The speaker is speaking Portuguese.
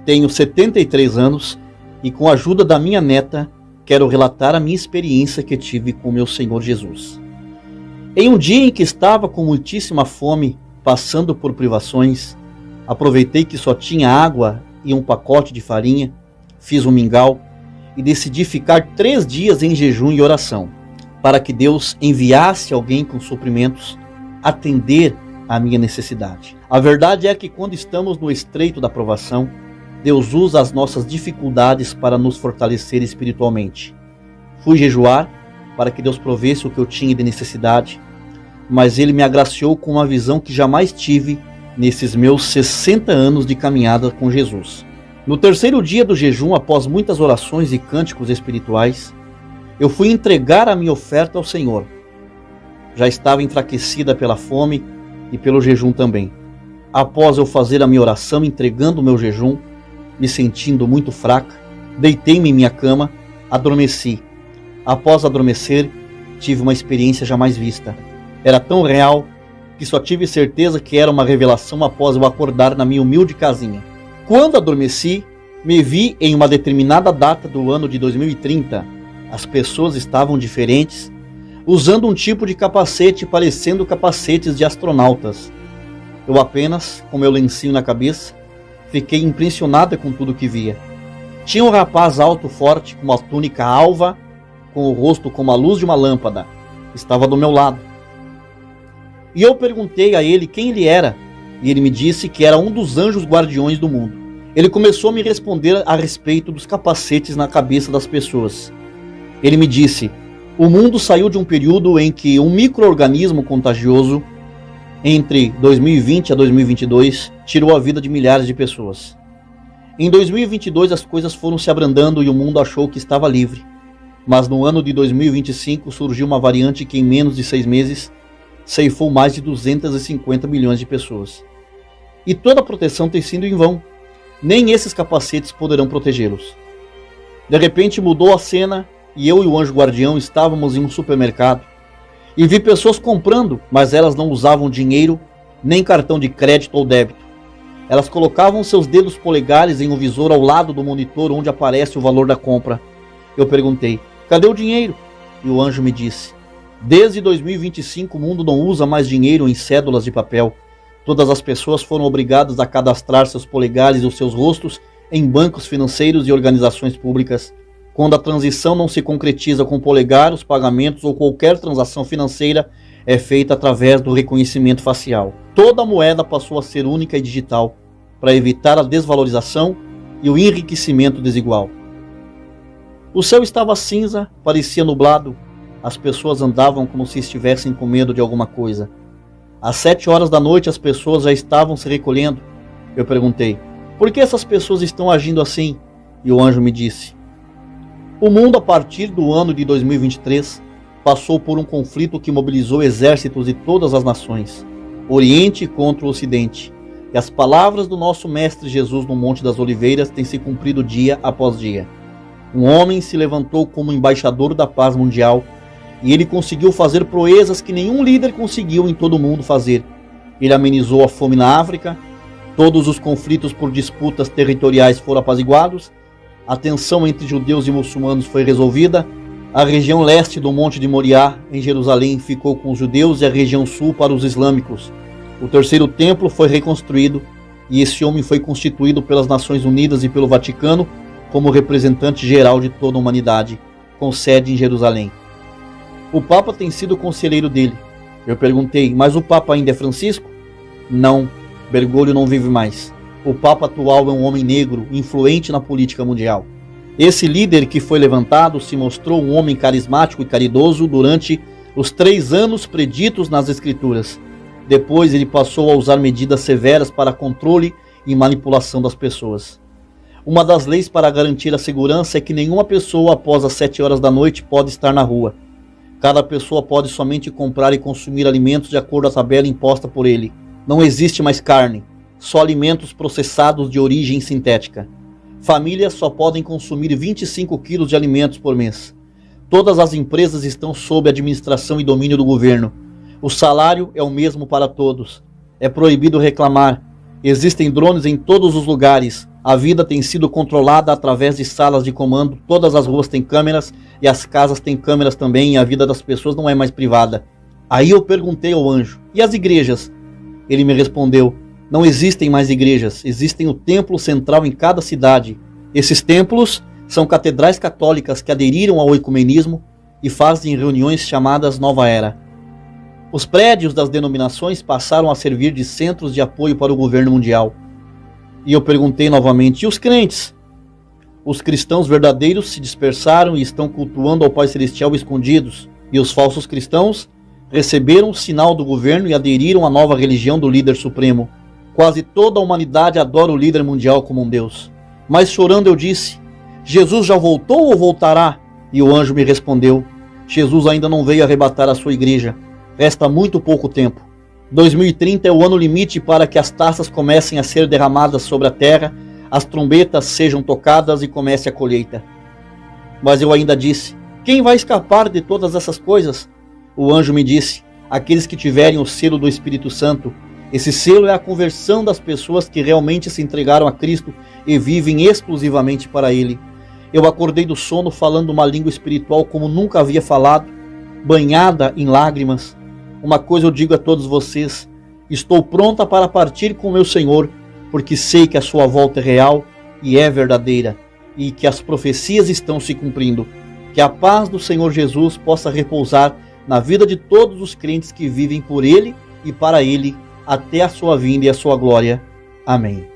tenho 73 anos e, com a ajuda da minha neta, quero relatar a minha experiência que tive com o meu Senhor Jesus. Em um dia em que estava com muitíssima fome, passando por privações, aproveitei que só tinha água e um pacote de farinha, fiz um mingau e decidi ficar 3 dias em jejum e oração, para que Deus enviasse alguém com suprimentos, atender à minha necessidade. A verdade é que quando estamos no estreito da provação, Deus usa as nossas dificuldades para nos fortalecer espiritualmente. Fui jejuar para que Deus provesse o que eu tinha de necessidade, mas Ele me agraciou com uma visão que jamais tive nesses meus 60 anos de caminhada com Jesus. No 3º dia do jejum, após muitas orações e cânticos espirituais, eu fui entregar a minha oferta ao Senhor. Já estava enfraquecida pela fome e pelo jejum também. Após eu fazer a minha oração entregando o meu jejum, me sentindo muito fraca, deitei-me em minha cama, adormeci. Após adormecer, tive uma experiência jamais vista. Era tão real que só tive certeza que era uma revelação após eu acordar na minha humilde casinha. Quando adormeci, me vi em uma determinada data do ano de 2030. As pessoas estavam diferentes, usando um tipo de capacete parecendo capacetes de astronautas. Eu apenas, com meu lencinho na cabeça, fiquei impressionada com tudo que via. Tinha um rapaz alto, forte, com uma túnica alva, com o rosto como a luz de uma lâmpada. Estava do meu lado. E eu perguntei a ele quem ele era, e ele me disse que era um dos anjos guardiões do mundo. Ele começou a me responder a respeito dos capacetes na cabeça das pessoas. Ele me disse: o mundo saiu de um período em que um micro-organismo contagioso, entre 2020 a 2022, tirou a vida de milhares de pessoas. Em 2022 as coisas foram se abrandando e o mundo achou que estava livre. Mas no ano de 2025 surgiu uma variante que em menos de 6 meses ceifou mais de 250 milhões de pessoas. E toda a proteção tem sido em vão. Nem esses capacetes poderão protegê-los. De repente mudou a cena e eu e o anjo guardião estávamos em um supermercado. E vi pessoas comprando, mas elas não usavam dinheiro, nem cartão de crédito ou débito. Elas colocavam seus dedos polegares em um visor ao lado do monitor onde aparece o valor da compra. Eu perguntei: cadê o dinheiro? E o anjo me disse: desde 2025 o mundo não usa mais dinheiro em cédulas de papel. Todas as pessoas foram obrigadas a cadastrar seus polegares e os seus rostos em bancos financeiros e organizações públicas. Quando a transição não se concretiza com o polegar, os pagamentos ou qualquer transação financeira é feita através do reconhecimento facial. Toda a moeda passou a ser única e digital, para evitar a desvalorização e o enriquecimento desigual. O céu estava cinza, parecia nublado. As pessoas andavam como se estivessem com medo de alguma coisa. Às 7 horas da noite as pessoas já estavam se recolhendo. Eu perguntei: por que essas pessoas estão agindo assim? E o anjo me disse: o mundo, a partir do ano de 2023, passou por um conflito que mobilizou exércitos de todas as nações, Oriente contra o Ocidente, e as palavras do nosso Mestre Jesus no Monte das Oliveiras têm se cumprido dia após dia. Um homem se levantou como embaixador da paz mundial, e ele conseguiu fazer proezas que nenhum líder conseguiu em todo o mundo fazer. Ele amenizou a fome na África, todos os conflitos por disputas territoriais foram apaziguados, a tensão entre judeus e muçulmanos foi resolvida, a região leste do Monte de Moriá, em Jerusalém, ficou com os judeus e a região sul para os islâmicos. O 3º templo foi reconstruído e esse homem foi constituído pelas Nações Unidas e pelo Vaticano como representante geral de toda a humanidade, com sede em Jerusalém. O Papa tem sido conselheiro dele. Eu perguntei: mas o Papa ainda é Francisco? Não, Bergoglio não vive mais. O Papa atual é um homem negro, influente na política mundial. Esse líder que foi levantado se mostrou um homem carismático e caridoso durante os 3 anos preditos nas Escrituras. Depois ele passou a usar medidas severas para controle e manipulação das pessoas. Uma das leis para garantir a segurança é que nenhuma pessoa após as 7 horas da noite pode estar na rua. Cada pessoa pode somente comprar e consumir alimentos de acordo com a tabela imposta por ele. Não existe mais carne, só alimentos processados de origem sintética. Famílias só podem consumir 25 quilos de alimentos por mês. Todas as empresas estão sob administração e domínio do governo. O salário é o mesmo para todos. É proibido reclamar. Existem drones em todos os lugares. A vida tem sido controlada através de salas de comando, todas as ruas têm câmeras e as casas têm câmeras também, e a vida das pessoas não é mais privada. Aí eu perguntei ao anjo: e as igrejas? Ele me respondeu: não existem mais igrejas, existem o templo central em cada cidade. Esses templos são catedrais católicas que aderiram ao ecumenismo e fazem reuniões chamadas Nova Era. Os prédios das denominações passaram a servir de centros de apoio para o governo mundial. E eu perguntei novamente: e os crentes? Os cristãos verdadeiros se dispersaram e estão cultuando ao Pai Celestial escondidos, e os falsos cristãos receberam o sinal do governo e aderiram à nova religião do líder supremo. Quase toda a humanidade adora o líder mundial como um Deus. Mas chorando eu disse: Jesus já voltou ou voltará? E o anjo me respondeu: Jesus ainda não veio arrebatar a sua igreja. Resta muito pouco tempo. 2030 é o ano limite para que as taças comecem a ser derramadas sobre a terra, as trombetas sejam tocadas e comece a colheita. Mas eu ainda disse: quem vai escapar de todas essas coisas? O anjo me disse: aqueles que tiverem o selo do Espírito Santo. Esse selo é a conversão das pessoas que realmente se entregaram a Cristo e vivem exclusivamente para Ele. Eu acordei do sono falando uma língua espiritual como nunca havia falado, banhada em lágrimas. Uma coisa eu digo a todos vocês: estou pronta para partir com meu Senhor, porque sei que a sua volta é real e é verdadeira, e que as profecias estão se cumprindo. Que a paz do Senhor Jesus possa repousar na vida de todos os crentes que vivem por Ele e para Ele, até a sua vinda e a sua glória. Amém.